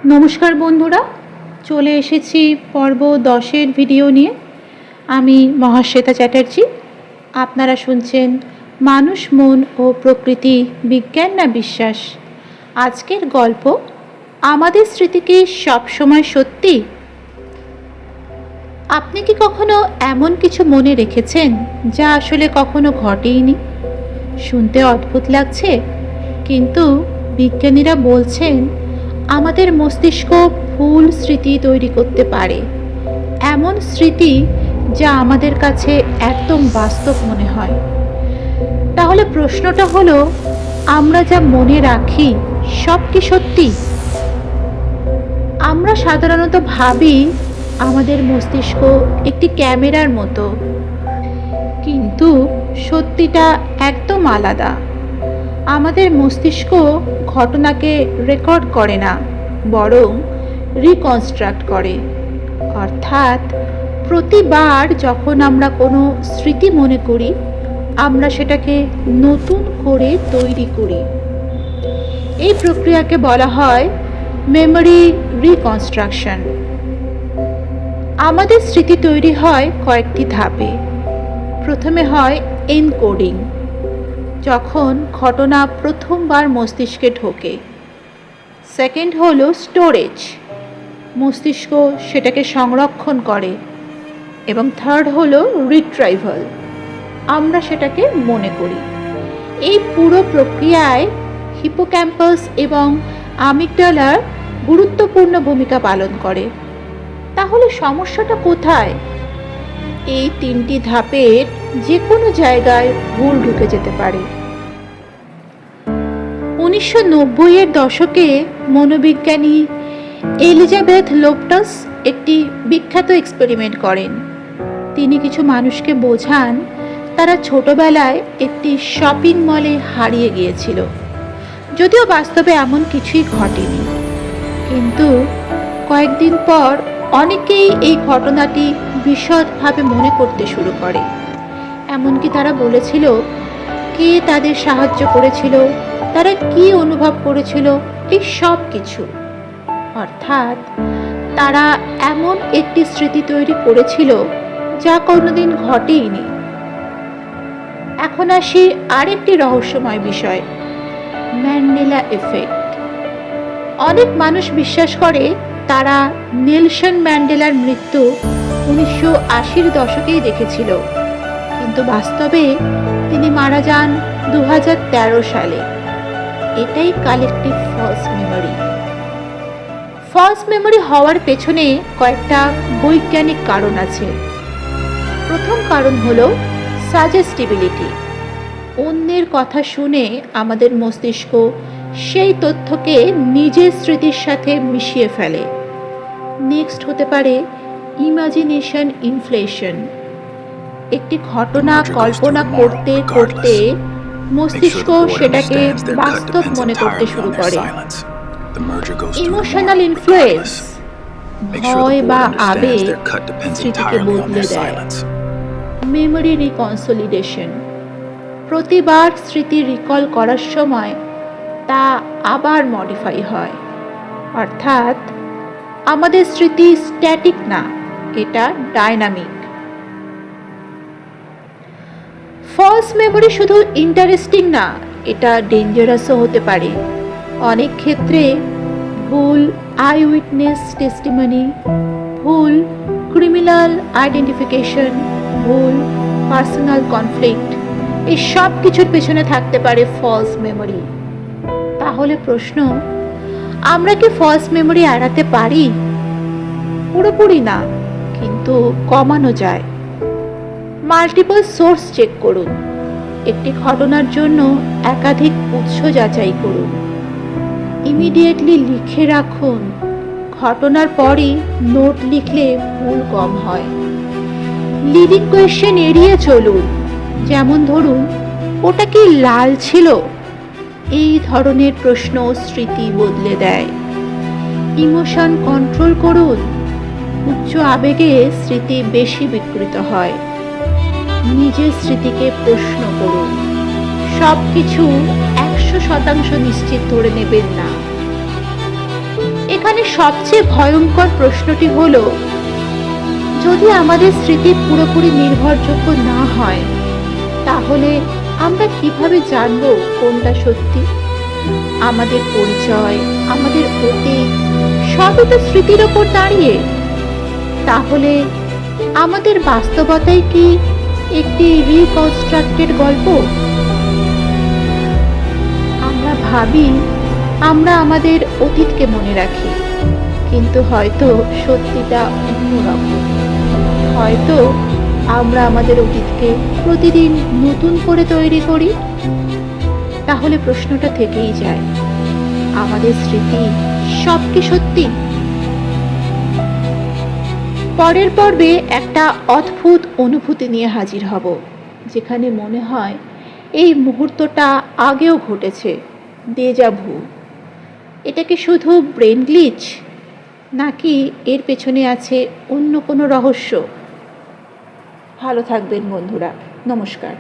নমস্কার বন্ধুরা, চলে এসেছি পর্ব 10-এর ভিডিও নিয়ে। আমি মহাশ্বেতা চ্যাটার্জি। আপনারা শুনছেন মানুষ, মন ও প্রকৃতি, বিজ্ঞান না বিশ্বাস। আজকের গল্প, আমাদের স্মৃতি কি সবসময় সত্যি? আপনি কি কখনো এমন কিছু মনে রেখেছেন যা আসলে কখনো ঘটেইনি? শুনতে অদ্ভুত লাগছে, কিন্তু বিজ্ঞানীরা বলছেন আমাদের মস্তিষ্ক ভুল স্মৃতি তৈরি করতে পারে, এমন স্মৃতি যা আমাদের কাছে একদম বাস্তব মনে হয়। তাহলে প্রশ্নটা হলো, আমরা যা মনে রাখি সব কি সত্যি? আমরা সাধারণত ভাবি আমাদের মস্তিষ্ক একটি ক্যামেরার মতো, কিন্তু সত্যিটা একদম আলাদা। আমাদের মস্তিষ্ক ঘটনাকে রেকর্ড করে না, বরং রিকনস্ট্রাক্ট করে। অর্থাৎ প্রতিবার যখন আমরা কোনো স্মৃতি মনে করি, আমরা সেটাকে নতুন করে তৈরি করি। এই প্রক্রিয়াকে বলা হয় মেমোরি রিকনস্ট্রাকশন। আমাদের স্মৃতি তৈরি হয় কয়েকটি ধাপে। প্রথমে হয় এনকোডিং, যখন ঘটনা প্রথমবার মস্তিষ্কে ঢোকে। সেকেন্ড হলো স্টোরেজ, মস্তিষ্ক সেটাকে সংরক্ষণ করে। এবং থার্ড হলো রিট্রাইভাল, আমরা সেটাকে মনে করি। এই পুরো প্রক্রিয়ায় হিপোক্যাম্পাস এবং অ্যামিগডালার গুরুত্বপূর্ণ ভূমিকা পালন করে। তাহলে সমস্যাটা কোথায়? এই তিনটি ধাপের যে কোনো জায়গায় ভুল ঢুকে যেতে পারে। 1990-এর দশকে মনোবিজ্ঞানী এলিজাবেথ লোপটাস একটি বিখ্যাত এক্সপেরিমেন্ট করেন। তিনি কিছু মানুষকে বোঝান তারা ছোটবেলায় একটি শপিং মলে হারিয়ে গিয়েছিল, যদিও বাস্তবে এমন কিছুই ঘটেনি। কিন্তু কয়েকদিন পর অনেকেই এই ঘটনাটি বিশদভাবে মনে করতে শুরু করে। এমনকি তারা বলেছিল কে তাদের সাহায্য করেছিল, তারা কি অনুভব করেছিল, এই সব কিছু। অর্থাৎ তারা এমন একটি স্মৃতি তৈরি করেছিল যা কোনোদিন ঘটেইনি। এখন আসি আরেকটি রহস্যময় বিষয়, ম্যান্ডেলা এফেক্ট। অনেক মানুষ বিশ্বাস করে তারা নেলসন ম্যান্ডেলার মৃত্যু 1980-র দশকেই দেখেছিল, কিন্তু বাস্তবে তিনি মারা যান 2013 সালে। এটাই collective false memory. False memory হওয়ার পেছনে কয়েকটা বৈজ্ঞানিক কারণ আছে। প্রথম কারণ হলো সাজেস্টিবিলিটি। অন্যের কথা শুনে আমাদের মস্তিষ্ক সেই তথ্যকে নিজের স্মৃতির সাথে মিশিয়ে ফেলে। নেক্সট হতে পারে ইমাজিনেশন ইনফ্লেশন। একটি ঘটনা কল্পনা করতে করতে মস্তিষ্ক সেটাকে বাস্তব মনে করতে শুরু করে। ইমোশনাল ইনফ্লুয়েন্স, ভয় বা আবেগ স্মৃতিকে বদলে দেয়। মেমোরি রিকনসলিডেশন, প্রতিবার স্মৃতি রিকল করার সময় তা আবার মডিফাই হয়। অর্থাৎ আমাদের স্মৃতি স্ট্যাটিক না, এটা ডাইনামিক। ফলস মেমোরি শুধু ইন্টারেস্টিং না, এটা ডেঞ্জারাসও হতে পারে। অনেক ক্ষেত্রে ভুল আই উইটনেস টেস্টিমনি, ভুল ক্রিমিনাল আইডেন্টিফিকেশন, ভুল পার্সোনাল কনফ্লিক্ট, এই সব কিছুর পেছনে থাকতে পারে ফলস মেমোরি। তাহলে প্রশ্ন, আমরা কি ফলস মেমোরি এড়াতে পারি? পুরোপুরি না, কিন্তু কমানো যায়। মাল্টিপল সোর্স চেক করুন। একটি ঘটনার জন্য একাধিক উৎস যাচাই করুন। ইমিডিয়েটলি লিখে রাখুন। ঘটনার পরই নোট লিখলে ভুল কম হয়। লিডিং কোয়েশ্চেন এড়িয়ে চলুন। যেমন ধরুন, ওটা কি লাল ছিল? এই ধরনের প্রশ্ন স্মৃতি বদলে দেয়। ইমোশন কন্ট্রোল করুন। উচ্চ আবেগে স্মৃতি বেশি বিকৃত হয়। নিজের স্মৃতিকে প্রশ্ন করুন। সব কিছু 100% নিশ্চিত ধরে নেবেন না। এখানে সবচেয়ে ভয়ঙ্কর প্রশ্নটি হলো, যদি আমাদের স্মৃতি পুরোপুরি নির্ভরযোগ্য না হয়, তাহলে আমরা কিভাবে জানব কোনটা সত্যি? আমাদের পরিচয়, আমাদের অতীত সবই তো স্মৃতির ওপর দাঁড়িয়ে। তাহলে আমাদের বাস্তবতাই কি একটি রিকনস্ট্রাক্টেড গল্প? আমরা ভাবি আমরা আমাদের অতীতকে মনে রাখি, কিন্তু হয়তো সত্যিটা অন্যরকম। হয়তো আমরা আমাদের অতীতকে প্রতিদিন নতুন করে তৈরি করি। তাহলে প্রশ্নটা থেকেই যায়, আমাদের স্মৃতি সব কি সত্যি? পরের পর্বে একটা অদ্ভুত অনুভূতি নিয়ে হাজির হব, যেখানে মনে হয় এই মুহূর্তটা আগেও ঘটেছে। দেজা ভু। এটা কি শুধু ব্রেন গ্লিচ, নাকি এর পেছনে আছে অন্য কোনো রহস্য? ভালো থাকবেন বন্ধুরা, নমস্কার।